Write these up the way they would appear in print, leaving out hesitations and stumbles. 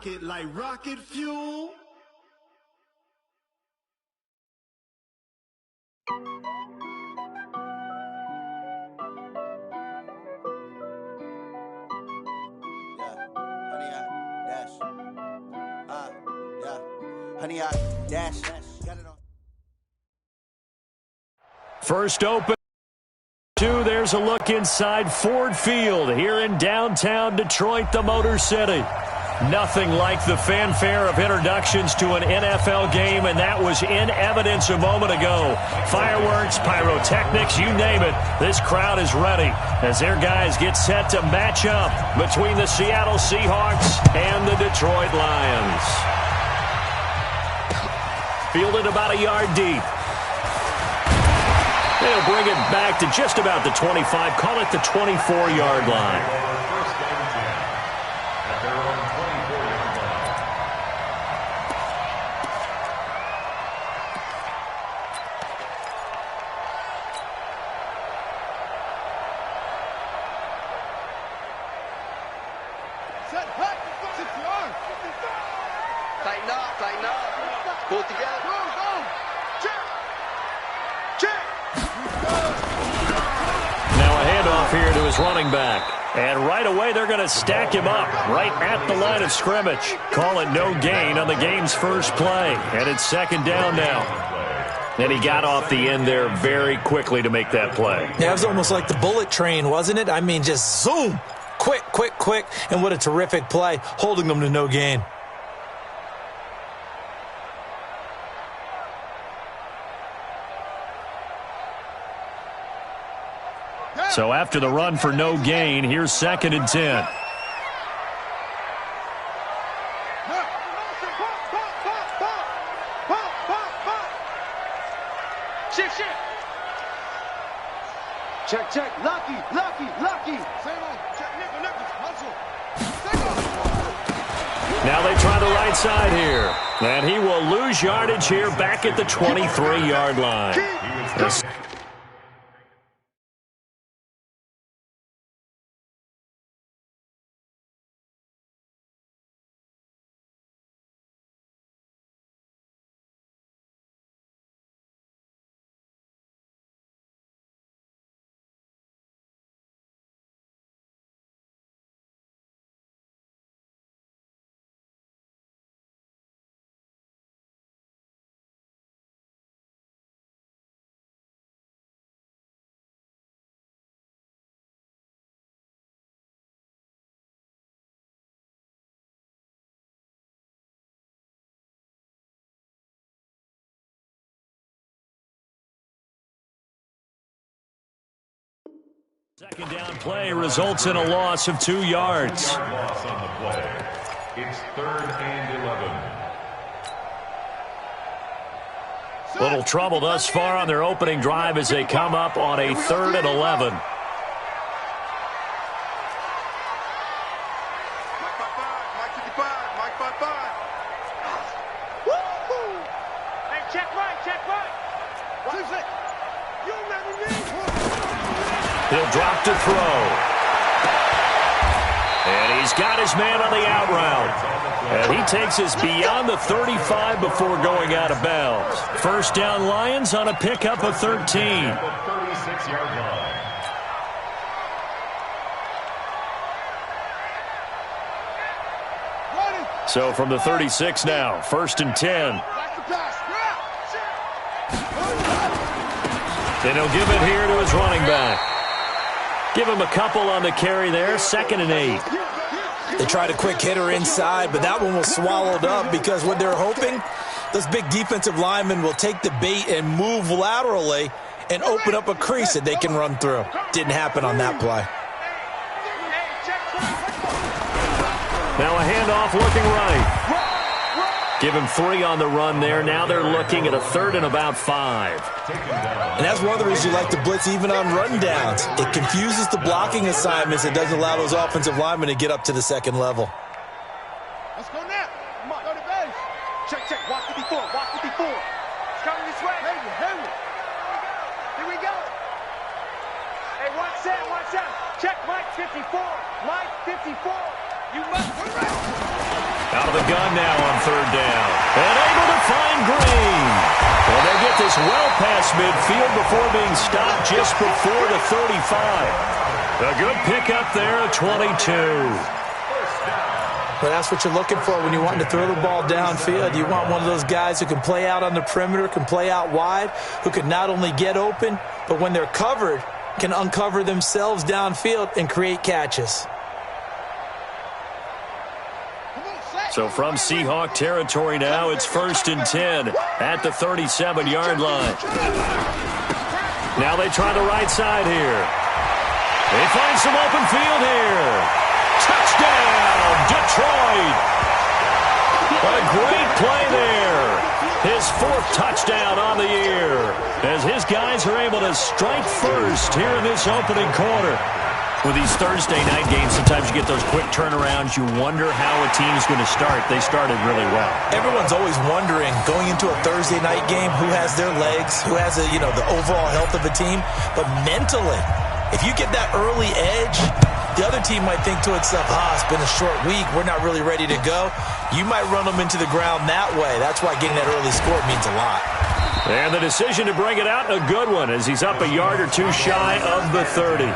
rocket like rocket fuel. Honey, I dash. Got it on. First open. There's a look inside Ford Field here in downtown Detroit, the Motor City. Nothing like the fanfare of introductions to an NFL game, and that was in evidence a moment ago. Fireworks, pyrotechnics, you name it. This crowd is ready as their guys get set to match up between the Seattle Seahawks and the Detroit Lions. Fielded about a yard deep. They'll bring it back to just about the 25. Call it the 24-yard line. First down and 10 at their own 24-yard line. Set back, 6 yards. Tighten up, tighten up. Pull it together. Go, go. Check. Check. Now a handoff here to his running back. And right away they're going to stack him up right at the line of scrimmage. Call it no gain on the game's first play. And it's second down now. And he got off the end there very quickly to make that play. Yeah, it was almost like the bullet train, wasn't it? I mean, just zoom. Quick, quick, quick. And what a terrific play, holding them to no gain. So after the run for no gain, here's second and 10. Check, check. Lucky, lucky, lucky. Same on. Check, nickel, hustle. Now they try the right side here. And he will lose yardage here back at the 23-yard line. Second down play results in a loss of 2 yards. Loss on the play. It's 3rd and 11. Little trouble thus far on their opening drive as they come up on a 3rd and 11. He'll drop to throw. And he's got his man on the out route. And he takes us beyond the 35 before going out of bounds. First down Lions on a pickup of 13. 36-yard line. So from the 36 now, 1st and 10. And he'll give it here to his running back. Give him a couple on the carry there, 2nd and 8. They tried a quick hitter inside, but that one was swallowed up because what they're hoping, those big defensive linemen will take the bait and move laterally and open up a crease that they can run through. Didn't happen on that play. Now a handoff looking right. Give him 3 on the run there. Now they're looking at a 3rd and about 5. And that's one of the reasons you like to blitz even on run downs. It confuses the blocking assignments. It doesn't allow those offensive linemen to get up to the second level. Let's go now. Come on, go to base. Check, check. Watch 54. Watch 54. It's coming this way. Henry. Here we go. Hey, watch that. Watch that. Check Mike 54. Mike 54. You must. Out of the gun now on third down. And able to find Green. Well, they get this well past midfield before being stopped just before the 35. A good pickup there at 22. Well, that's what you're looking for when you want to throw the ball downfield. You want one of those guys who can play out on the perimeter, can play out wide, who can not only get open, but when they're covered, can uncover themselves downfield and create catches. So from Seahawk territory now, it's 1st and 10 at the 37-yard line. Now they try the right side here. They find some open field here. Touchdown, Detroit! What a great play there. His 4th touchdown on the year as his guys are able to strike first here in this opening quarter. With these Thursday night games, sometimes you get those quick turnarounds. You wonder how a team's going to start. They started really well. Everyone's always wondering, going into a Thursday night game, who has their legs, who has the overall health of a team. But mentally, if you get that early edge, the other team might think to itself, it's been a short week, we're not really ready to go. You might run them into the ground that way. That's why getting that early score means a lot. And the decision to bring it out, a good one, as he's up a yard or two shy of the 30.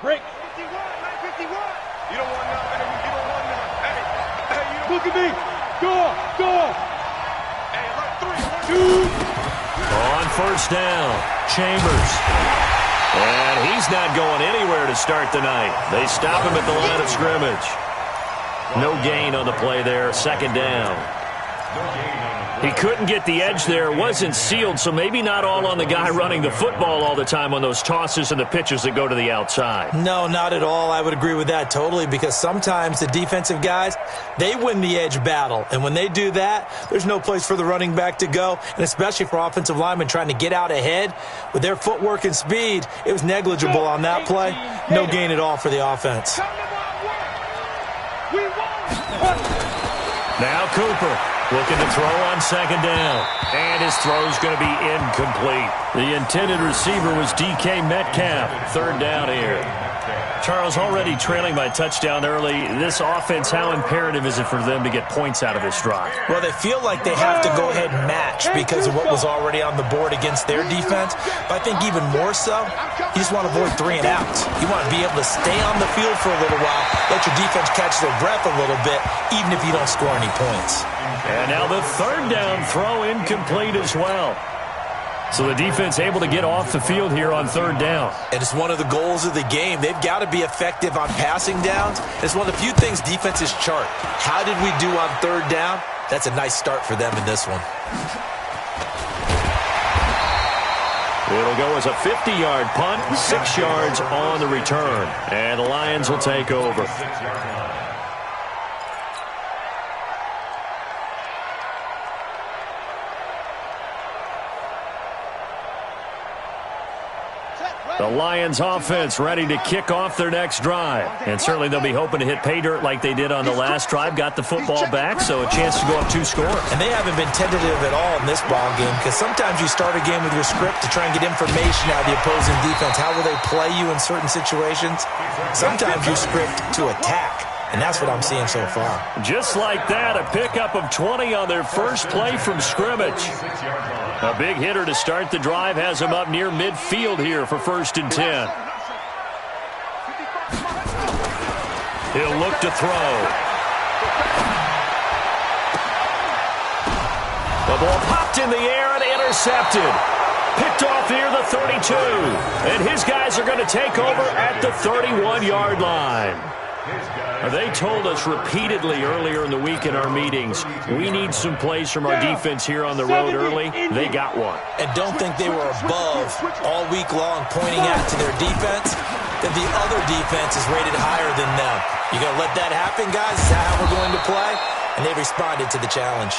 Break. 51, 951. You don't want none, baby. You don't want none. Hey, you don't look at me. Go. Hey, look, 3, 1, 2. On first down, Chambers. And he's not going anywhere to start the night. They stop him at the line of scrimmage. No gain on the play there, 2nd down. He couldn't get the edge there, wasn't sealed, so maybe not all on the guy running the football all the time on those tosses and the pitches that go to the outside. No, not at all. I would agree with that totally, because sometimes the defensive guys, they win the edge battle. And when they do that, there's no place for the running back to go, and especially for offensive linemen trying to get out ahead. With their footwork and speed, it was negligible on that play. No gain at all for the offense. Now Cooper looking to throw on 2nd down. And his throw's going to be incomplete. The intended receiver was DK Metcalf. 3rd down here. Charles, already trailing by touchdown early. This offense, how imperative is it for them to get points out of this drive? Well, they feel like they have to go ahead and match because of what was already on the board against their defense. But I think even more so, you just want to avoid 3 and outs. You want to be able to stay on the field for a little while, let your defense catch their breath a little bit, even if you don't score any points. And now the 3rd down throw incomplete as well. So the defense able to get off the field here on 3rd down. And it's one of the goals of the game. They've got to be effective on passing downs. It's one of the few things defenses chart. How did we do on 3rd down? That's a nice start for them in this one. It'll go as a 50-yard punt, 6 yards on the return. And the Lions will take over. The Lions offense ready to kick off their next drive. And certainly they'll be hoping to hit pay dirt like they did on the last drive. Got the football back, so a chance to go up 2 scores. And they haven't been tentative at all in this ball game, because sometimes you start a game with your script to try and get information out of the opposing defense. How will they play you in certain situations? Sometimes you script to attack. And that's what I'm seeing so far. Just like that, a pickup of 20 on their first play from scrimmage. A big hitter to start the drive has him up near midfield here for 1st and 10. He'll look to throw. The ball popped in the air and intercepted. Picked off near the 32. And his guys are going to take over at the 31-yard line. They told us repeatedly earlier in the week in our meetings, we need some plays from our defense here on the road early. They got one. And don't think they were above all week long pointing out to their defense that the other defense is rated higher than them. You going to let that happen, guys? Is that how we're going to play? and they responded to the challenge.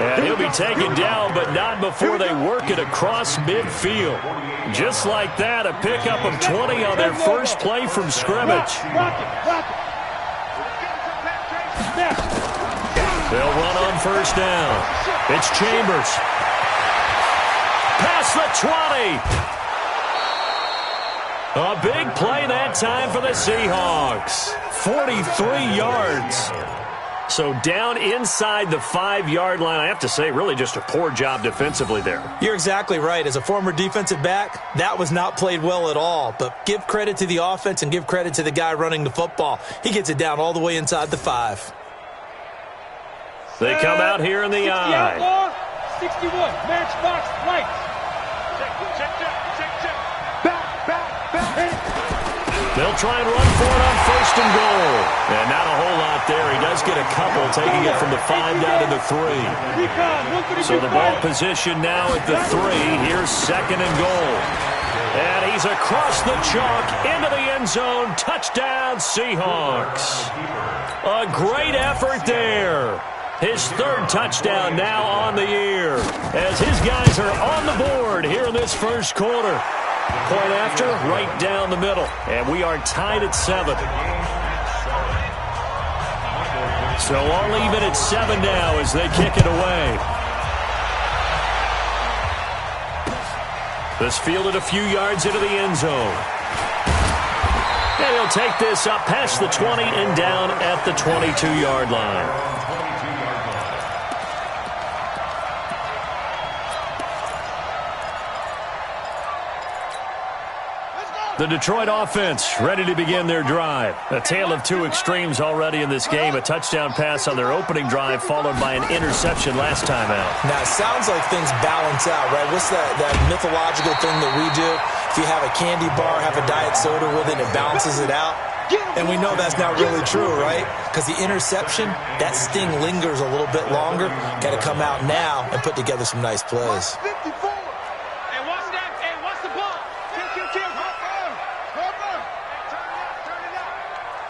And he'll be taken down, but not before they work it across midfield. Just like that, a pickup of 20 on their first play from scrimmage. They'll run on first down. It's Chambers. Past the 20. A big play that time for the Seahawks. 43 yards. So down inside the 5-yard line. I have to say, really just a poor job defensively there. You're exactly right. As a former defensive back, that was not played well at all. But give credit to the offense and give credit to the guy running the football. He gets it down all the way inside the 5. They come out here in the I. 61, matchbox right. Check. Back. They'll try and run for it on first and goal. And not a whole lot there. He does get a couple, taking it from the 5 down to the 3. So the ball position now at the 3. Here's second and goal. And he's across the chalk into the end zone. Touchdown, Seahawks. A great effort there. His third touchdown now on the year as his guys are on the board here in this first quarter. Point after, right down the middle. And we are tied at 7. So all even at 7 now as they kick it away. This fielded a few yards into the end zone. And he'll take this up past the 20 and down at the 22-yard line. The Detroit offense ready to begin their drive. A tale of two extremes already in this game. A touchdown pass on their opening drive followed by an interception last time out. Now, it sounds like things balance out, right? What's that mythological thing that we do? If you have a candy bar, have a diet soda with it, it balances it out. And we know that's not really true, right? Because the interception, that sting lingers a little bit longer. Got to come out now and put together some nice plays.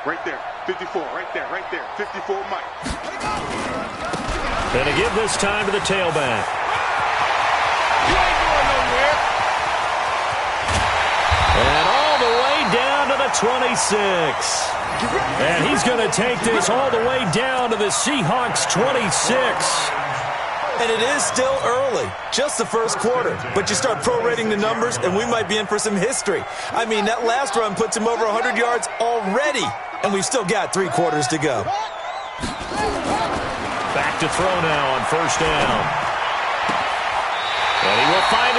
Right there, 54, right there, 54, Mike. Gonna give this time to the tailback. You ain't going nowhere. And all the way down to the 26. And he's going to take this all the way down to the Seahawks 26. And it is still early, just the first quarter. But you start prorating the numbers, and we might be in for some history. I mean, that last run puts him over 100 yards already, and we've still got 3 quarters to go. Back to throw now on first down. And he will find a